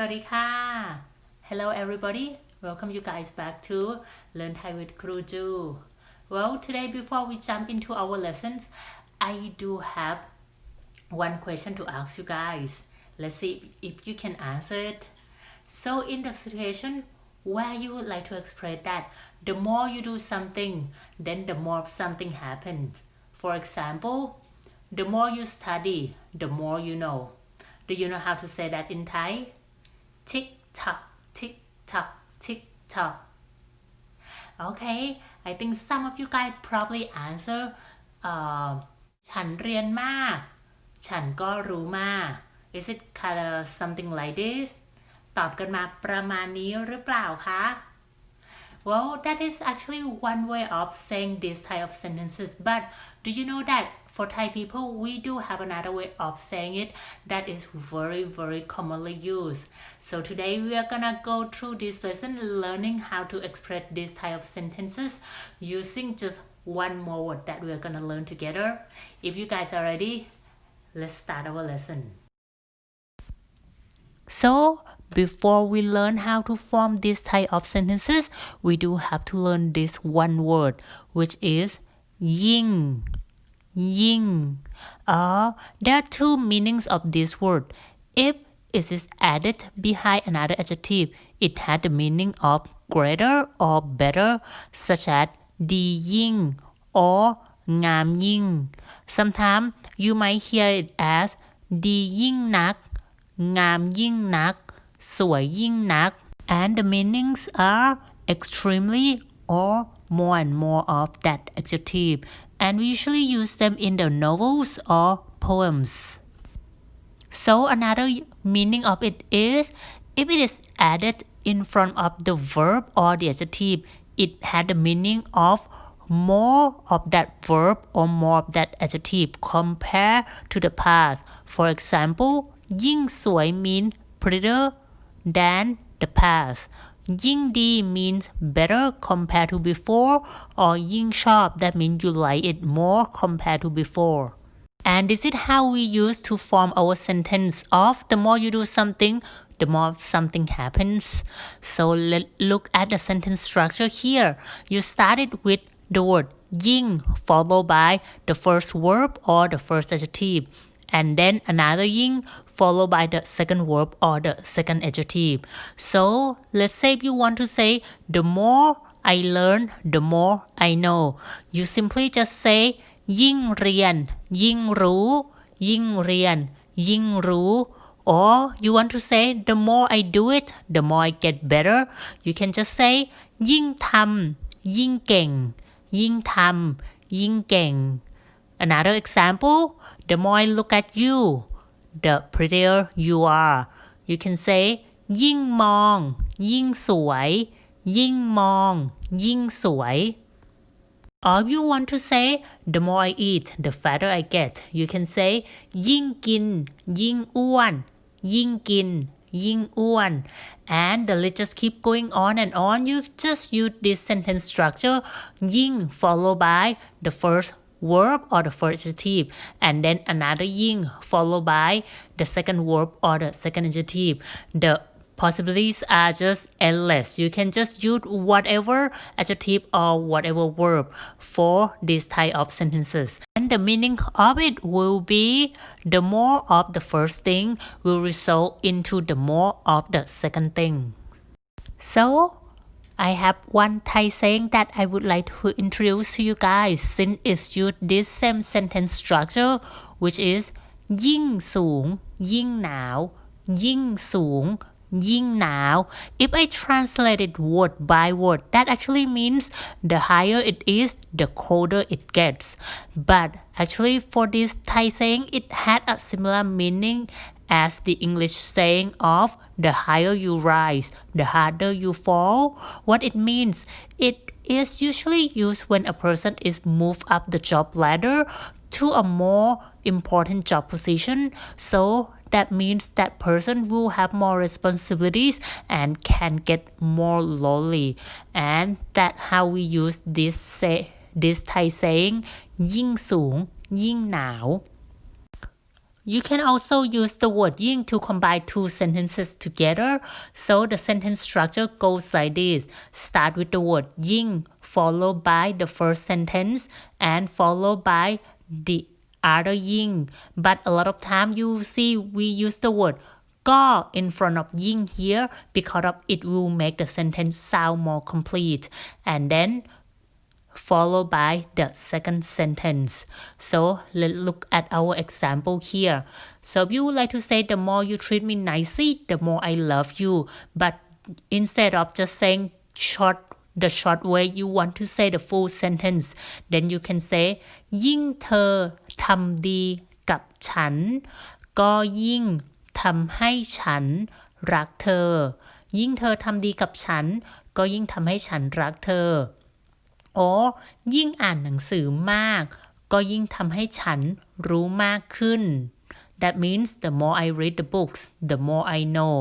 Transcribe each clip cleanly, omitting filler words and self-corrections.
วัสดีค่ะ Hello everybody welcome you guys back to Learn Thai with ครูจู Well today before we jump into our lessons I do have one question to ask you guys let's see if you can answer it so in the situation where you would like to express that the more you do something then the more something happens for example the more you study the more you know do you know how to say that in Thai tick tock tick tock tick tock okay I think some of you guys probably answer ฉันเรียนมากฉันก็รู้มาก is it kind of something like this ตอบกันมาประมาณนี้หรือเปล่าคะ well that is actually one way of saying this type of sentences but do you know that for Thai people we do have another way of saying it that is very commonly used so today we are gonna go through this lesson learning how to express this type of sentences using just one more word that we are gonna learn together if you guys are ready let's start our lesson so before we learn how to form this type of sentences we do have to learn this one word which is yin there are two meanings of this word if it is added behind another adjective it has the meaning of greater or better such as ดียิ่ง or งามยิ่ง sometimes you might hear it as ดียิ่งนัก งามยิ่งนัก สวยยิ่งนัก and the meanings are extremely or more and more of that adjective and we usually use them in the novels or poems. So another meaning of it is if it is added in front of the verb or the adjective, it had the meaning of more of that verb or more of that adjective compared to the past. For example, ยิ่งสวย means prettier than the past. ยิ่งดี means better compared to before or ยิ่งชอบ that means you like it more compared to before and this is how we use to form our sentence of the more you do something the more something happens so let's look at the sentence structure here you started with the word ยิ่ง followed by the first verb or the first adjective and then another ยิ่ง followed by the second verb or the second adjective. So let's say if you want to say the more I learn, the more I know. You simply just say ยิ่งเรียน ยิ่งรู้ ยิ่งเรียน ยิ่งรู้ or you want to say the more I do it, the more I get better. You can just say ยิ่งทำ ยิ่งเก่ง ยิ่งทำ ยิ่งเก่ง Another example, the more I look at you, the prettier you are. You can say ยิ่งมอง ยิ่งสวย ยิ่งมอง ยิ่งสวย or you want to say the more I eat, the fatter I get. You can say ยิ่งกิน ยิ่งอ้วน ยิ่งกิน ยิ่งอ้วน and the list just keep going on and on. You just use this sentence structure ยิ่ง followed by the first verb or the first adjective and then another ยิ่ง followed by the second verb or the second adjective the possibilities are just endless you can just use whatever adjective or whatever verb for this type of sentences and the meaning of it will be the more of the first thing will result into the more of the second thing so I have one Thai saying that I would like to introduce to you guys since it's used this same sentence structure which is ยิ่งสูง ยิ่งหนาว ยิ่งสูง ยิ่งหนาว If I translate it word by word that actually means the higher it is the colder it gets but actually for this Thai saying it had a similar meaning as the English saying of the higher you rise, the harder you fall. What it means, it is usually used when a person is moved up the job ladder to a more important job position. So that means that person will have more responsibilities and can get more lonely. And that's how we use this Thai saying ยิ่งสูง ยิ่งหนาว You can also use the word yin to combine two sentences together. So the sentence structure goes like this. Start with the word yin, followed by the first sentence, and followed by the other yin. But a lot of time you see we use the wordก็ in front of yin here because of it will make the sentence sound more complete. And then followed by the second sentence. So let's look at our example here. So if you would like to say the more you treat me nicely, the more I love you. But instead of just saying the short way, you want to say the full sentence. Then you can say ยิ่งเธอทำดีกับฉันก็ยิ่งทำให้ฉันรักเธอยิ่งเธอทำดีกับฉันก็ยิ่งทำให้ฉันรักเธอยิ่งอ่านหนังสือมากก็ยิ่งทำให้ฉันรู้มากขึ้น That means the more I read the books, the more I know.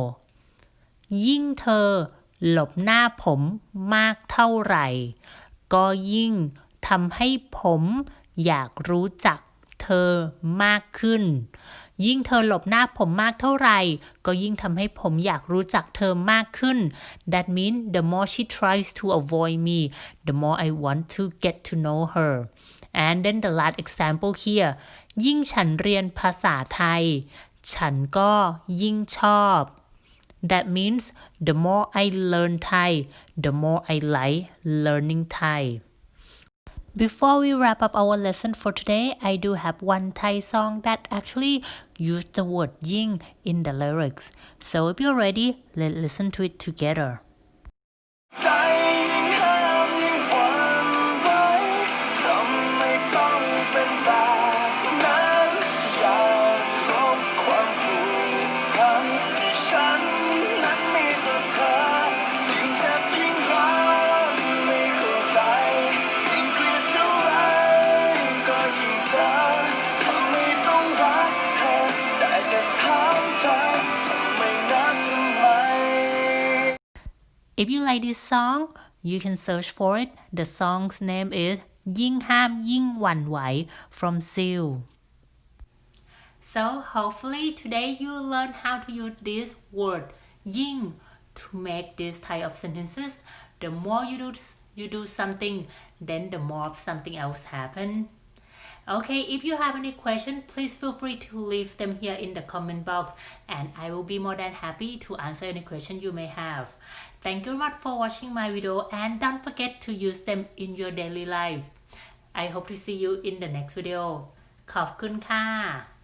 ยิ่งเธอหลบหน้าผมมากเท่าไหร่ก็ยิ่งทำให้ผมอยากรู้จักเธอมากขึ้นยิ่งเธอหลบหน้าผมมากเท่าไหร่ก็ยิ่งทำให้ผมอยากรู้จักเธอมากขึ้น That means the more she tries to avoid me, the more I want to get to know her. And then the last example here ยิ่งฉันเรียนภาษาไทยฉันก็ยิ่งชอบ That means the more I learn Thai, the more I like learning Thai.Before we wrap up our lesson for today, I do have one Thai song that actually used the word yin in the lyrics. So if you're ready, let's listen to it together. ใจยิ่งห้ามยิ่งหวั่นไหวทำไมต้องเป็นแบบนั้นอยากลบความผูกพันที่ฉันนั้นมีต่อเธอยิ่งเจ็บยิ่งรักไม่เข้าใจยิ่งเกลียดเท่าไรก็ยิ่งเจอทำไมต้องรักเธอได้แต่ถามใจทำไมนะทำไม If you like this song, you can search for it. The song's name is ยิ่งห้ามยิ่งหวั่นไหว from Seal. So hopefully today you learn how to use this word ยิ่ง to make this type of sentences. The more you do something, then the more of something else happen. Okay, if you have any questions, please feel free to leave them here in the comment box and I will be more than happy to answer any question you may have. Thank you very much for watching my video and don't forget to use them in your daily life. I hope to see you in the next video. ขอบคุณค่ะ